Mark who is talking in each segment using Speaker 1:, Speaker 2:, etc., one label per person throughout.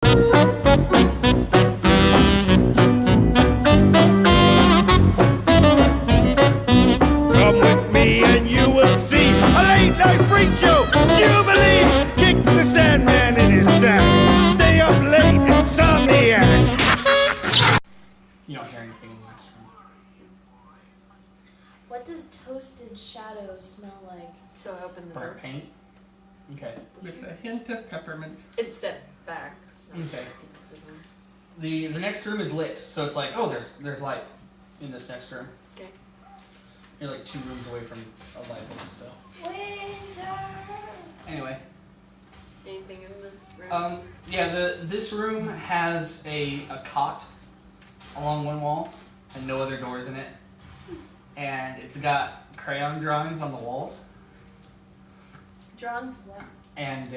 Speaker 1: Come with me and you will see a late night freak show. Jubilee, kick the Sandman in his sack. Stay up late, insomniac.
Speaker 2: You don't hear anything in the next room.
Speaker 3: What does toasted shadow smell like?
Speaker 4: So I open the door.
Speaker 2: Burnt paint. Okay.
Speaker 5: With a hint of peppermint.
Speaker 4: It's step back. So.
Speaker 2: Okay. The next room is lit, so it's like, oh, there's light in this next room.
Speaker 4: Okay.
Speaker 2: You're like 2 rooms away from a light bulb, so.
Speaker 3: Winter!
Speaker 2: Anyway.
Speaker 4: Anything in the room?
Speaker 2: Yeah, this room has a cot along one wall and no other doors in it. And it's got crayon drawings on the walls.
Speaker 3: Drawings what?
Speaker 2: And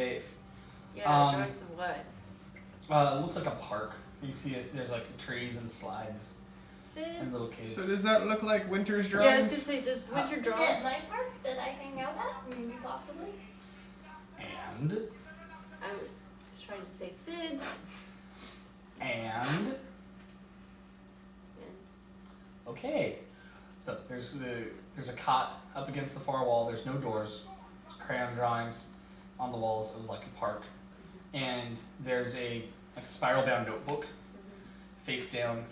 Speaker 4: Yeah, drawings of what?
Speaker 2: it looks like a park. You can see there's like trees and slides
Speaker 4: Sid?
Speaker 2: and little caves.
Speaker 5: So does that look like Winter's
Speaker 4: Yeah, I was
Speaker 5: drawings?
Speaker 4: gonna say, does Winter
Speaker 6: Is
Speaker 4: draw?
Speaker 6: it my park that I hang out at? Maybe possibly.
Speaker 2: And
Speaker 4: I was trying to say Sid.
Speaker 2: And okay, so there's a cot up against the far wall. There's no doors. There's crayon drawings on the walls of like a park, and there's a spiral bound notebook face down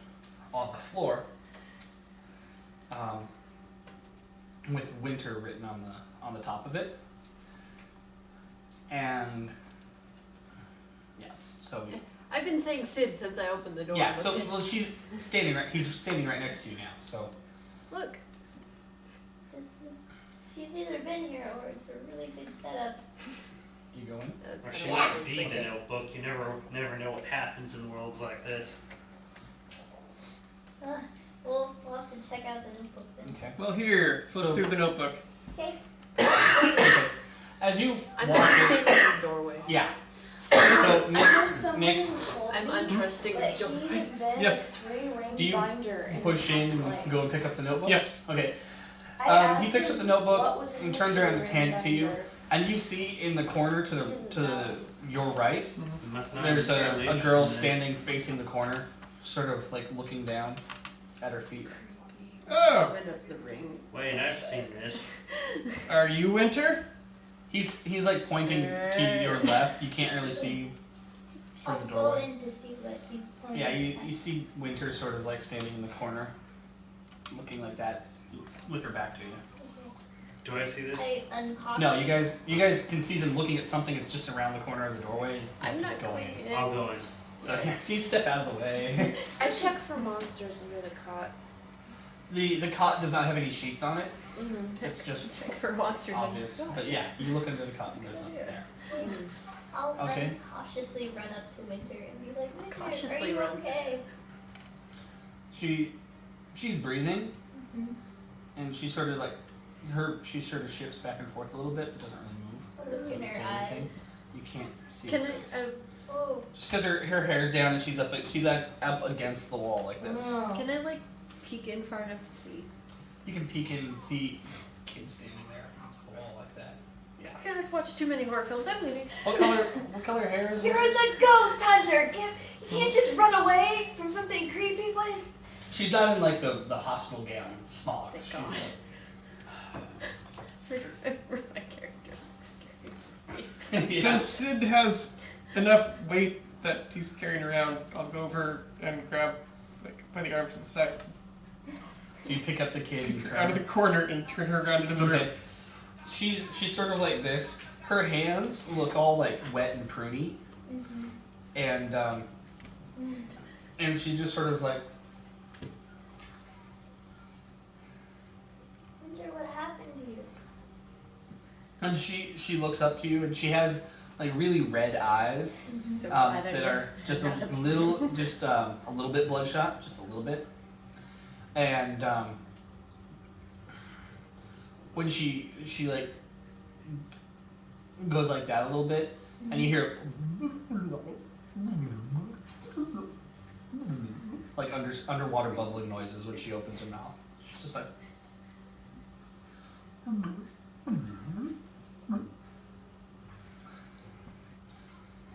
Speaker 2: on the floor, with Winter written on the top of it, and yeah, so.
Speaker 4: I've been saying Sid since I opened the door.
Speaker 2: Yeah,
Speaker 4: but
Speaker 2: so well, he's standing right next to you now. So
Speaker 4: look.
Speaker 6: She's either been here or it's a really good setup.
Speaker 2: you go in.
Speaker 4: That's
Speaker 7: Or
Speaker 4: kinda
Speaker 7: she
Speaker 4: what I
Speaker 7: might
Speaker 4: was
Speaker 7: be in the
Speaker 4: thinking.
Speaker 7: notebook. You never know what happens in worlds like this.
Speaker 6: We'll have to check out the notebook then.
Speaker 2: Okay.
Speaker 5: Well, here, flip
Speaker 2: So-
Speaker 5: through the notebook.
Speaker 6: Okay.
Speaker 2: Okay. As you
Speaker 4: I'm
Speaker 2: walk
Speaker 4: just
Speaker 2: in,
Speaker 4: standing in the doorway.
Speaker 2: yeah. So
Speaker 3: I know someone
Speaker 2: Nick,
Speaker 3: who told
Speaker 4: I'm
Speaker 3: me
Speaker 4: untrusting
Speaker 3: that
Speaker 4: of
Speaker 3: he
Speaker 4: doorways.
Speaker 3: had been
Speaker 5: Yes.
Speaker 3: a 3-ring
Speaker 2: Do you
Speaker 3: binder in
Speaker 2: push
Speaker 3: his
Speaker 2: in
Speaker 3: life.
Speaker 2: and go and pick up the notebook.
Speaker 5: Yes.
Speaker 2: Okay.
Speaker 3: I
Speaker 2: He
Speaker 3: asked
Speaker 2: picks
Speaker 3: him
Speaker 2: up the notebook
Speaker 3: what was in
Speaker 2: and
Speaker 3: his
Speaker 2: turns around and
Speaker 3: 3-ring
Speaker 2: hands it to you,
Speaker 3: binder.
Speaker 2: and you see in the corner to your right,
Speaker 7: You must not
Speaker 2: there's
Speaker 7: be
Speaker 2: a
Speaker 7: terribly
Speaker 2: girl
Speaker 7: interested in
Speaker 2: standing facing the corner, sort of like looking down at her feet.
Speaker 5: Oh,
Speaker 4: Open up the ring.
Speaker 7: it. Wait, I've seen this.
Speaker 5: are you Winter?
Speaker 2: He's like pointing to your left. You can't really see through
Speaker 6: I'll
Speaker 2: the
Speaker 6: go
Speaker 2: doorway.
Speaker 6: in to see what he's pointing
Speaker 2: Yeah,
Speaker 6: at.
Speaker 2: you see Winter sort of like standing in the corner, looking like that, with her back to you.
Speaker 7: Do I see this?
Speaker 6: I uncautious.
Speaker 2: No, you guys can see them looking at something that's just around the corner of the doorway. You
Speaker 4: I'm
Speaker 2: keep
Speaker 4: not going in.
Speaker 7: I'll go in.
Speaker 2: So yeah, so you step out of the way.
Speaker 3: I check for monsters under the cot.
Speaker 2: The cot does not have any sheets on it.
Speaker 3: Mm-hmm.
Speaker 2: It's just
Speaker 4: Check for monsters.
Speaker 2: obvious. But yeah, you look under the cot and there's nothing there.
Speaker 6: I'll
Speaker 2: Okay.
Speaker 6: uncautiously run up to Winter and be like, Winter,
Speaker 4: Cautiously
Speaker 6: are you
Speaker 4: run.
Speaker 6: okay?
Speaker 2: She's breathing,
Speaker 6: Mhm.
Speaker 2: and she sort of like she sort of shifts back and forth a little bit, but doesn't really move.
Speaker 6: Look in
Speaker 2: Doesn't
Speaker 6: her
Speaker 2: say anything.
Speaker 6: eyes.
Speaker 2: You can't see
Speaker 4: Can
Speaker 2: her
Speaker 4: I?
Speaker 2: face.
Speaker 6: Oh.
Speaker 2: Just because her hair's down and she's up against the wall like this.
Speaker 6: Oh.
Speaker 4: Can I like peek in far enough to see?
Speaker 2: You can peek in and see kids standing there against the wall like that. Yeah.
Speaker 4: God, I've watched too many horror films. I'm leaving.
Speaker 2: What color hair is
Speaker 8: You're
Speaker 2: it?
Speaker 8: the ghost hunter! You can't just run away from something creepy. What is...
Speaker 2: She's not in like the hospital gown smog.
Speaker 4: Thank
Speaker 2: She's
Speaker 4: God.
Speaker 2: like,
Speaker 4: For my character. Scary face.
Speaker 2: yeah.
Speaker 5: Since Sid has enough weight that he's carrying around, I'll go over and grab, like, by the arm to the side,
Speaker 2: So you pick up the kid and
Speaker 5: out of the corner and turn her around into the room.
Speaker 2: Okay. She's sort of like this. Her hands look all like wet and pruny, and she just sort of like,
Speaker 6: Winter, what happened to you?
Speaker 2: and she looks up to you and she has like really red eyes
Speaker 4: So glad I
Speaker 2: that are just a little bit bloodshot, just a little bit, and when she like goes like that a little bit, and you hear like underwater bubbling noises when she opens her mouth. She's just like.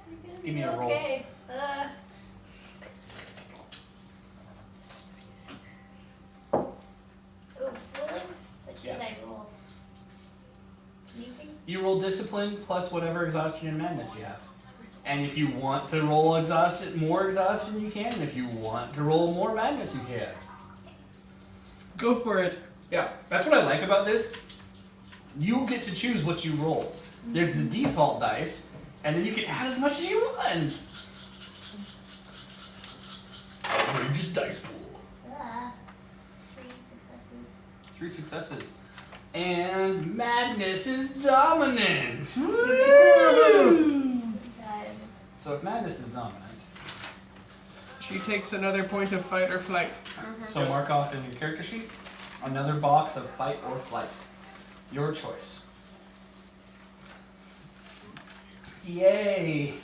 Speaker 6: You're gonna
Speaker 2: Give me
Speaker 6: be
Speaker 2: a roll.
Speaker 6: okay.
Speaker 2: you roll discipline plus whatever exhaustion and madness you have. And if you want to roll more exhaustion, you can. And if you want to roll more madness, you can.
Speaker 5: Go for it.
Speaker 2: Yeah, that's what I like about this. You get to choose what you roll. There's the default dice, and then you can add as much as you want. Outrageous dice pool.
Speaker 6: 3 successes.
Speaker 2: 3 successes. And madness is dominant. Woo!
Speaker 6: Guys.
Speaker 2: So if madness is dominant,
Speaker 5: She takes another point of fight or flight.
Speaker 2: so mark off in your character sheet another box of fight or flight. Your choice. Yay!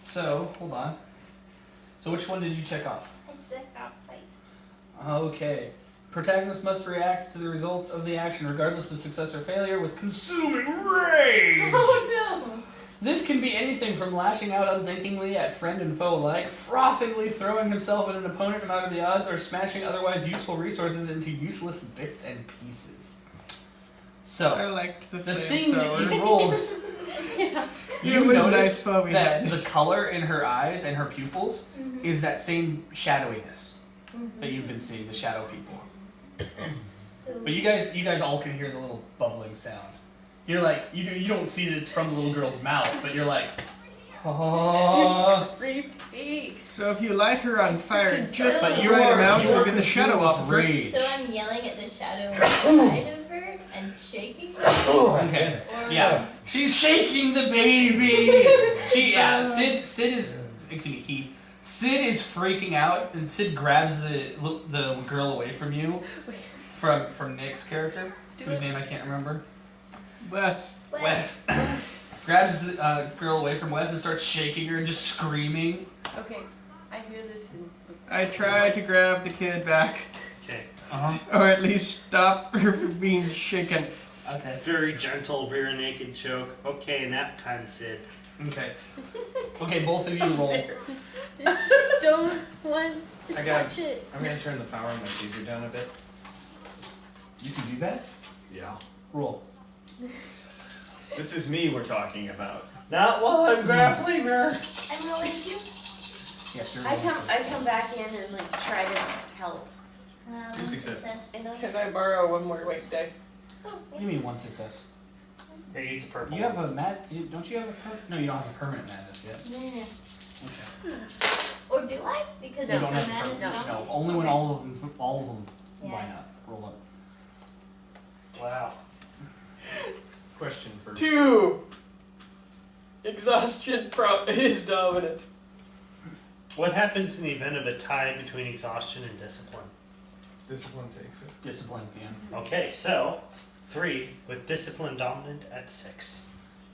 Speaker 2: So, hold on. So which one did you check off?
Speaker 6: I checked off fight.
Speaker 2: Okay. Protagonist must react to the results of the action regardless of success or failure with consuming rage!
Speaker 3: Oh no!
Speaker 2: This can be anything from lashing out unthinkingly at friend and foe alike, frothingly throwing himself at an opponent no matter the odds, or smashing otherwise useful resources into useless bits and pieces.
Speaker 5: I
Speaker 2: So,
Speaker 5: liked the
Speaker 2: the thing that
Speaker 5: flamethrower.
Speaker 2: you rolled,
Speaker 5: Yeah,
Speaker 2: you
Speaker 5: it was
Speaker 2: notice
Speaker 5: nice while we
Speaker 2: that
Speaker 5: had
Speaker 2: the
Speaker 5: it.
Speaker 2: color in her eyes and her pupils
Speaker 3: Mm-hmm.
Speaker 2: is that same shadowiness that you've been seeing, the shadow people.
Speaker 6: So
Speaker 2: But you guys all can hear the little bubbling sound. You're like, you don't see that it's from the little girl's mouth, but you're like, oh.
Speaker 4: Creepy.
Speaker 5: So if you light her on fire just
Speaker 2: But
Speaker 5: the
Speaker 2: you
Speaker 5: right
Speaker 2: are-
Speaker 5: amount,
Speaker 2: you
Speaker 5: you'll
Speaker 2: are
Speaker 5: get the shadow
Speaker 2: consumed
Speaker 5: off of
Speaker 2: with
Speaker 5: her.
Speaker 2: rage.
Speaker 6: So I'm yelling at the shadow inside of her and shaking her?
Speaker 2: Okay.
Speaker 6: Or
Speaker 2: Yeah. She's shaking the baby. Sid is Sid is freaking out, and Sid grabs the girl away from you, from Nick's character, whose name I can't remember.
Speaker 5: Wes.
Speaker 2: Wes grabs the girl away from Wes and starts shaking her and just screaming.
Speaker 4: Okay, I hear this in
Speaker 5: I try to grab the kid back,
Speaker 7: Okay.
Speaker 5: or at least stop her from being shaken.
Speaker 2: Okay.
Speaker 7: Very gentle rear naked choke. Okay, nap time, Sid.
Speaker 2: Okay. Okay, both of you roll.
Speaker 4: Don't want to
Speaker 9: I got
Speaker 4: touch it.
Speaker 9: I'm gonna turn the power on my taser down a bit.
Speaker 2: You can do that?
Speaker 9: Yeah.
Speaker 2: Roll.
Speaker 9: This is me we're talking about.
Speaker 7: Not while I'm grappling her.
Speaker 3: I'm rolling too.
Speaker 2: Yes, you're
Speaker 3: I come back in and like try to help.
Speaker 9: 2 successes.
Speaker 5: Can I borrow one more wake day?
Speaker 2: What do you mean 1 success?
Speaker 7: Here, use the purple.
Speaker 2: You have a don't you have a no, you don't have a permanent madness yet. Okay.
Speaker 6: Or do I? Because
Speaker 2: You
Speaker 6: of
Speaker 2: don't
Speaker 6: the
Speaker 2: have
Speaker 6: madness
Speaker 2: no,
Speaker 6: dominant?
Speaker 2: only when all of them
Speaker 6: Yeah.
Speaker 2: line up. Roll up.
Speaker 7: Wow.
Speaker 9: Question for
Speaker 5: 2. Exhaustion is dominant.
Speaker 7: What happens in the event of a tie between exhaustion and discipline?
Speaker 9: discipline takes it.
Speaker 2: Discipline PM.
Speaker 7: Okay, so 3 with discipline dominant at 6.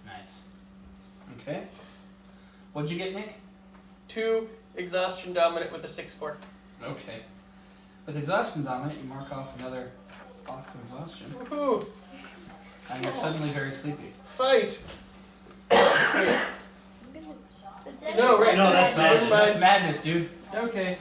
Speaker 2: Nice. Okay. What'd you get, Nick?
Speaker 5: 2. Exhaustion dominant with a 6-4.
Speaker 2: Okay. With exhaustion dominant, you mark off another box of exhaustion,
Speaker 5: Woohoo!
Speaker 2: and you're suddenly very sleepy.
Speaker 5: Fight!
Speaker 6: But then
Speaker 5: No, right,
Speaker 7: no, that's
Speaker 2: That's
Speaker 7: madness.
Speaker 2: madness, dude.
Speaker 5: Okay.